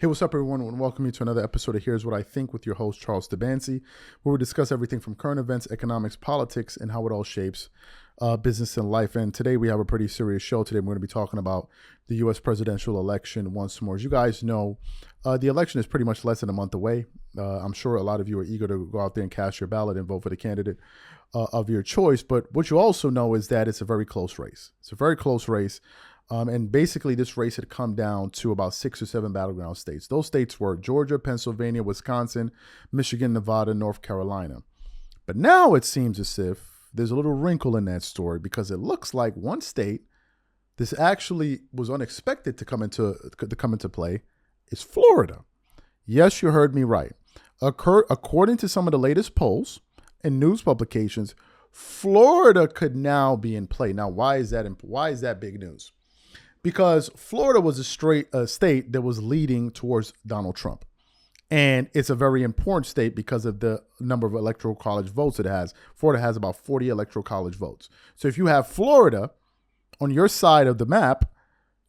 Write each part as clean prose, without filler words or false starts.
Hey, what's up, everyone? And welcome you to another episode of Here's What I Think with your host, Charles DeBancy, where we discuss everything from current events, economics, politics, and how it all shapes business and life. And today we have a pretty serious show. Today we're going to be talking about the U.S. presidential election once more. As you guys know, the election is pretty much less than a month away. I'm sure a lot of you are eager to go out there and cast your ballot and vote for the candidate of your choice. But what you also know is that it's a very close race. It's a very close race. And basically, this race had come down to about 6 or 7 battleground states. Those states were Georgia, Pennsylvania, Wisconsin, Michigan, Nevada, North Carolina. But now it seems as if there's a little wrinkle in that story, because it looks like one state, this actually was unexpected to come into play, is Florida. Yes, you heard me right. According to some of the latest polls and news publications, Florida could now be in play. Now, why is that big news? Because Florida was a state that was leading towards Donald Trump. And it's a very important state because of the number of electoral college votes it has. Florida has about 40 electoral college votes. So if you have Florida on your side of the map,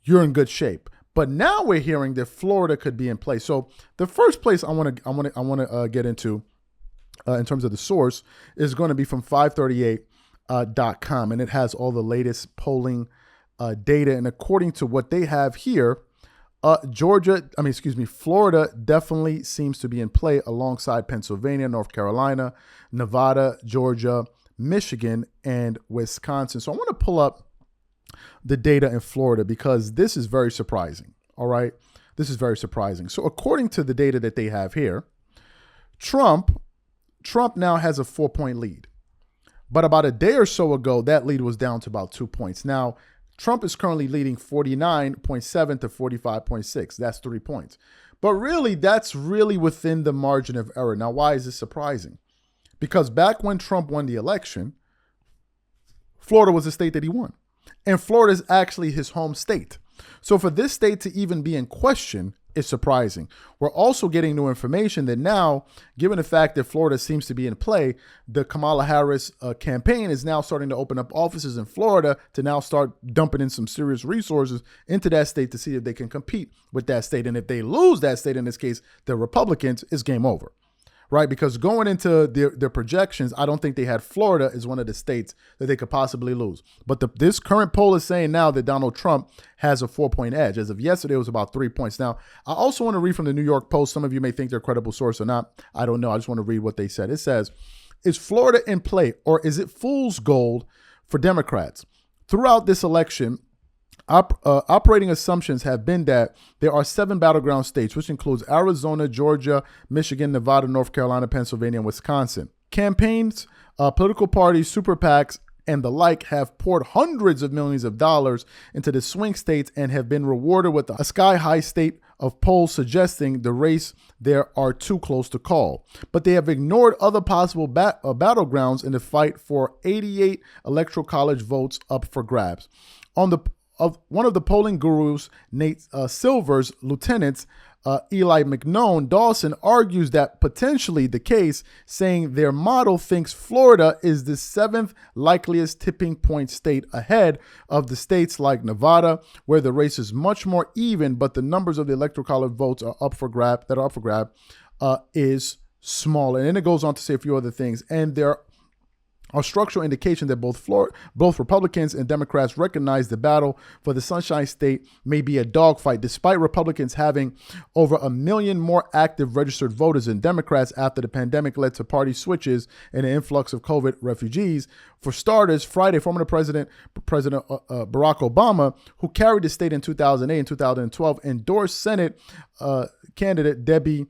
you're in good shape. But now we're hearing that Florida could be in play. So the first place I want to get into in terms of the source is going to be from 538.com, and it has all the latest polling data. And according to what they have here, Florida definitely seems to be in play alongside Pennsylvania, North Carolina, Nevada, Georgia, Michigan, and Wisconsin. So I want to pull up the data in Florida because this is very surprising. All right. This is very surprising. So according to the data that they have here, Trump now has a 4-point lead. But about a day or so ago, that lead was down to about 2 points. Now, Trump is currently leading 49.7 to 45.6. That's 3 points. But really, that's really within the margin of error. Now, why is this surprising? Because back when Trump won the election, Florida was the state that he won. And Florida is actually his home state. So for this state to even be in question is surprising. We're also getting new information that now, given the fact that Florida seems to be in play, the Kamala Harris campaign is now starting to open up offices in Florida to now start dumping in some serious resources into that state to see if they can compete with that state. And if they lose that state, in this case, the Republicans, it's game over. Right? Because going into their projections, I don't think they had Florida as one of the states that they could possibly lose. But this current poll is saying now that Donald Trump has a 4-point edge. As of yesterday, it was about 3 points. Now, I also want to read from the New York Post. Some of you may think they're a credible source or not. I don't know. I just want to read what they said. It says, is Florida in play, or is it fool's gold for Democrats? Throughout this election, operating assumptions have been that there are 7 battleground states, which includes Arizona, Georgia, Michigan, Nevada, North Carolina, Pennsylvania, and Wisconsin. Campaigns, political parties, super PACs, and the like have poured hundreds of millions of dollars into the swing states and have been rewarded with a sky-high state of polls suggesting the race there are too close to call. But they have ignored other possible battlegrounds in the fight for 88 electoral college votes up for grabs. One of the polling gurus, Nate Silver's lieutenants, Eli McNone Dawson, argues that potentially the case, saying their model thinks Florida is the 7th likeliest tipping point state ahead of the states like Nevada, where the race is much more even, but the numbers of the electoral college votes are up for grab, is smaller. And then it goes on to say a few other things. And there are structural indication that both Republicans and Democrats recognize the battle for the Sunshine State may be a dogfight, despite Republicans having over 1 million more active registered voters than Democrats after the pandemic led to party switches and an influx of COVID refugees. For starters, Friday, former President Barack Obama, who carried the state in 2008 and 2012, endorsed Senate candidate Debbie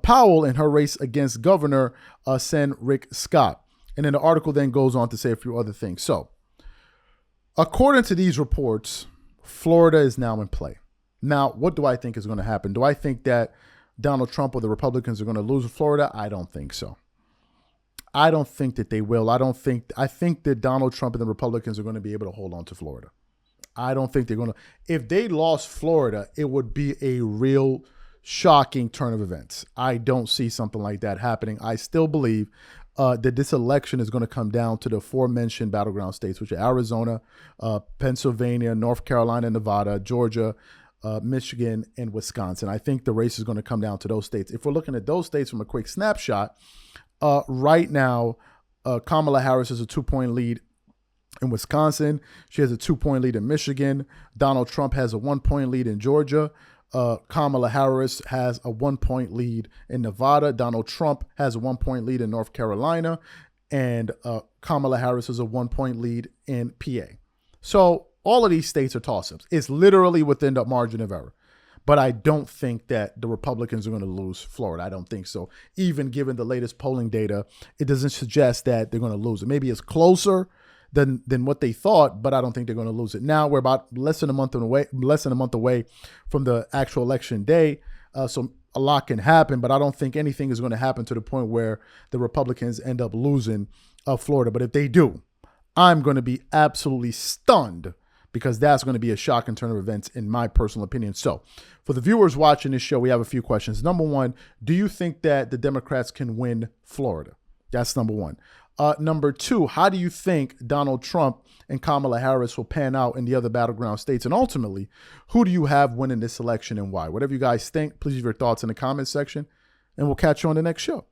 Powell in her race against Governor Rick Scott. And then the article then goes on to say a few other things. So, according to these reports, Florida is now in play. Now, what do I think is going to happen? Do I think that Donald Trump or the Republicans are going to lose Florida? I don't think so. I don't think that they will. I think that Donald Trump and the Republicans are going to be able to hold on to Florida. I don't think they're going to. If they lost Florida, it would be a real shocking turn of events. I don't see something like that happening. I still believe that this election is going to come down to the aforementioned battleground states, which are Arizona, Pennsylvania, North Carolina, Nevada, Georgia, Michigan, and Wisconsin. I think the race is going to come down to those states. If we're looking at those states from a quick snapshot, right now, Kamala Harris has a 2-point lead in Wisconsin. She has a 2-point lead in Michigan. Donald Trump has a 1-point lead in Georgia. Kamala Harris has a 1-point lead in Nevada. Donald Trump has a 1-point lead in North Carolina. And Kamala Harris has a 1-point lead in PA. So all of these states are toss-ups. It's literally within the margin of error. But I don't think that the Republicans are going to lose Florida. I don't think so. Even given the latest polling data, it doesn't suggest that they're going to lose it. Maybe it's closer than what they thought, but I don't think they're going to lose it. Now we're about less than a month away from the actual election day. So a lot can happen, but I don't think anything is going to happen to the point where the Republicans end up losing Florida. But if they do, I'm going to be absolutely stunned, because that's going to be a shocking turn of events in my personal opinion. So for the viewers watching this show, we have a few questions. Number one, do you think that the Democrats can win Florida? That's number one. Number two, how do you think Donald Trump and Kamala Harris will pan out in the other battleground states? And ultimately, who do you have winning this election and why? Whatever you guys think, please leave your thoughts in the comment section, and we'll catch you on the next show.